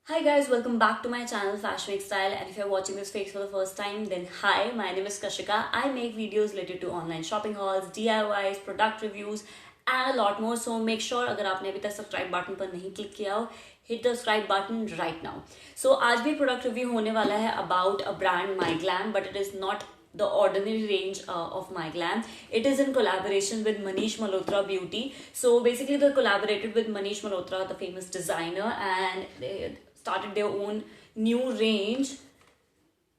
Hi guys, welcome back to my channel fashmakestyle, and if you're watching this face for the first time then hi, my name is Kashika. I make videos related to online shopping hauls, DIYs, product reviews and a lot more. So make sure अगर आपने अभी तक subscribe button पर नहीं click किया हो, hit the subscribe button right now. So आज भी प्रोडक्ट रिव्यू होने वाला है about a brand My Glam, but it is not the ordinary range of My Glam. It is in collaboration with Manish Malhotra Beauty. So basically they collaborated with Manish Malhotra, the famous designer, and they started their own new range.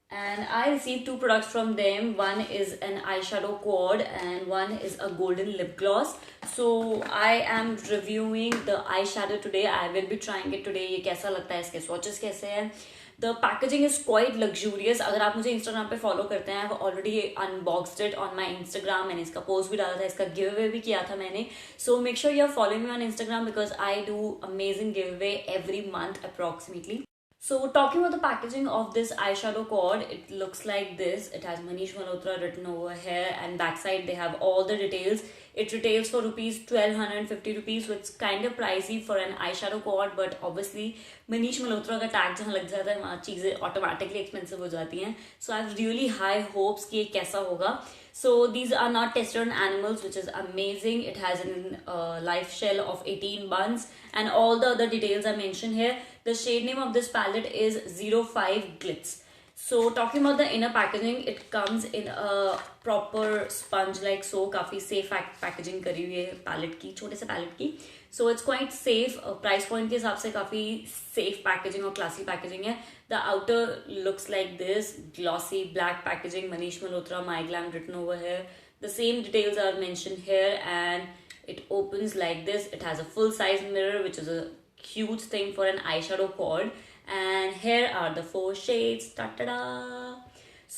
And I received two products from them. One is an eyeshadow quad and one is a golden lip gloss. So I am reviewing the eyeshadow today. I will be trying it today. ये कैसा लगता है, इसके swatches कैसे हैं. The packaging is quite luxurious. अगर आप मुझे Instagram पे follow करते हैं, I've already unboxed it on my Instagram. मैंने इसका post भी डाला था, इसका giveaway भी किया था मैंने. So make sure you're following me on Instagram because I do amazing giveaway every month approximately. So talking about the packaging of this eyeshadow quad, it looks like this. It has Manish Malhotra written over here, and backside they have all the details. It retails for rupees 1250 rupees, so it's kind of pricey for an eyeshadow quad, but obviously Manish Malhotra का tag जहाँ लग जाता है वहाँ चीजें automatically expensive हो जाती हैं. So I have really high hopes कि ये कैसा होगा. So these are not tested on animals, which is amazing. It has a life shell of 18 months and all the other details I mentioned here. The shade name of this palette is 05 Glitz. So talking about the inner packaging, it comes in a proper sponge like so. काफी safe packaging करी हुई है palette की, छोटे से palette की. So it's quite safe. Price point के हिसाब से काफी safe packaging और classy packaging है. The outer looks like this, glossy black packaging. Manish Malhotra My Glam written over here. The same details are mentioned here, and it opens like this. It has a full size mirror, which is a huge thing for an eyeshadow quad. And here are the 4 shades. Ta -ta -da.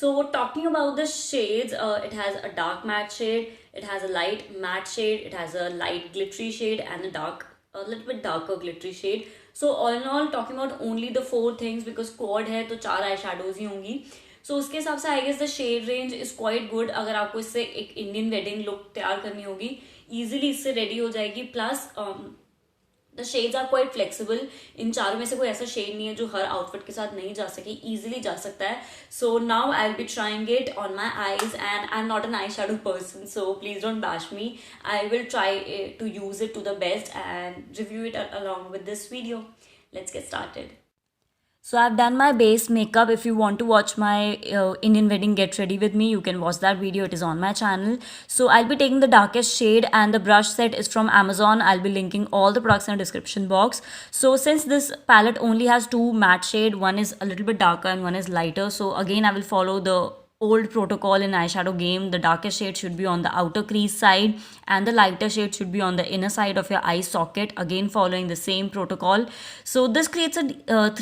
So talking about the shades, it has a dark matte shade, it has a light matte shade, it has a light glittery shade and a little bit darker glittery shade. So all in all, talking about only the 4 things because quad है तो 4 eye shadows ही होंगी. So उसके हिसाब से I guess the shade range is quite good. अगर आपको इससे एक इंडियन वेडिंग लुक तैयार करनी होगी, इजीली इससे रेडी हो जाएगी. Plus the shades are quite flexible. इन चारों में से कोई ऐसा शेड नहीं है जो हर आउटफिट के साथ नहीं जा सके, इजीली जा सकता है. So now I will be trying it on my eyes and I am not an eyeshadow person, so please don't bash me. I will try to use it to the best and review it along with this video. Let's get started. So I've done my base makeup. If you want to watch my Indian wedding get ready with me, you can watch that video. It is on my channel. So I'll be taking the darkest shade, and the brush set is from Amazon. I'll be linking all the products in the description box. So since this palette only has 2 matte shade, one is a little bit darker and one is lighter. So again, I will follow the old protocol in eyeshadow game. The darkest shade should be on the outer crease side and the lighter shade should be on the inner side of your eye socket, again following the same protocol. So this creates a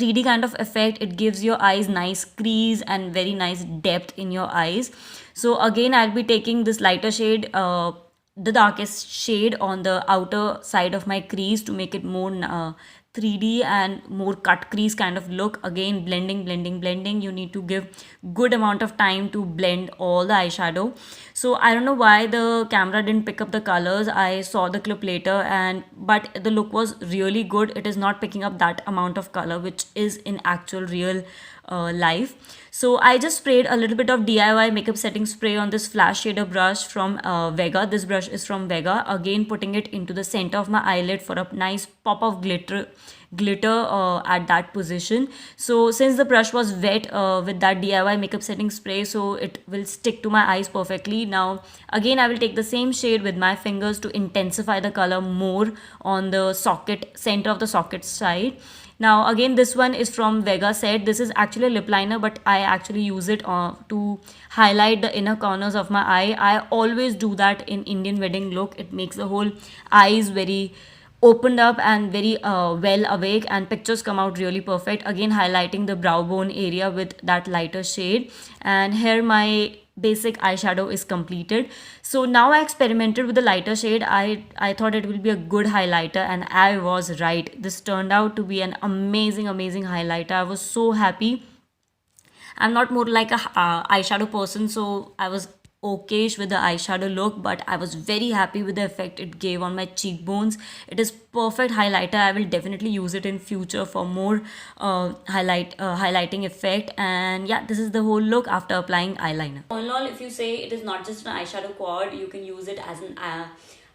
3D kind of effect. It gives your eyes nice crease and very nice depth in your eyes. So again, I'll be taking this lighter shade, the darkest shade on the outer side of my crease to make it more 3D and more cut crease kind of look. Again, blending. You need to give good amount of time to blend all the eyeshadow. So I don't know why the camera didn't pick up the colors. I saw the clip later, but the look was really good. It is not picking up that amount of color which is in actual real life. So I just sprayed a little bit of DIY makeup setting spray on this flash shader brush from Vega. This brush is from Vega. Again, putting it into the center of my eyelid for a nice pop of glitter at that position. So since the brush was wet with that DIY makeup setting spray, so it will stick to my eyes perfectly. Now again, I will take the same shade with my fingers to intensify the color more on the center of the socket side. Now again, this one is from Vega set. This is actually a lip liner, but I actually use it to highlight the inner corners of my eye. I always do that in Indian wedding look. It makes the whole eyes very opened up and very well awake, and pictures come out really perfect. Again, highlighting the brow bone area with that lighter shade. And here my basic eyeshadow is completed. So now I experimented with the lighter shade. I thought it will be a good highlighter, and I was right. This turned out to be an amazing highlighter. I was so happy. I'm not more like a eyeshadow person, so I was okayish with the eyeshadow look, but I was very happy with the effect it gave on my cheekbones. It is perfect highlighter. I will definitely use it in future for more highlighting effect. And yeah, this is the whole look after applying eyeliner. All in all, if you say it is not just an eyeshadow quad, you can use it as an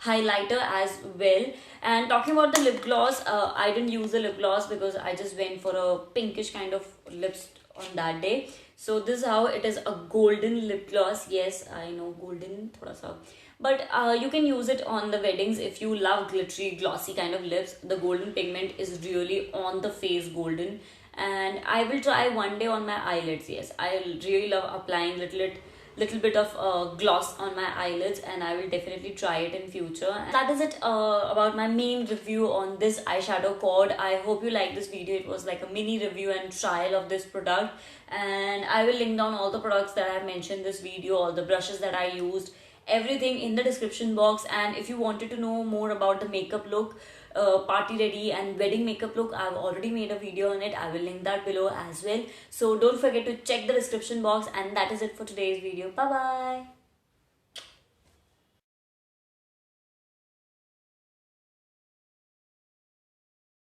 highlighter as well. And talking about the lip gloss, I didn't use the lip gloss because I just went for a pinkish kind of lips on that day. So this is how it is, a golden lip gloss. Yes, I know, golden thoda sa, but you can use it on the weddings if you love glittery glossy kind of lips. The golden pigment is really on the face golden, and I will try one day on my eyelids. Yes, I really love applying little bit of gloss on my eyelids, and I will definitely try it in future. And that is it about my main review on this eyeshadow quad. I hope you like this video. It was like a mini review and trial of this product, and I will link down all the products that I have mentioned in this video, all the brushes that I used, everything in the description box. And if you wanted to know more about the makeup look, party ready and wedding makeup look, I've already made a video on it. I will link that below as well, so don't forget to check the description box. And that is it for today's video. Bye bye.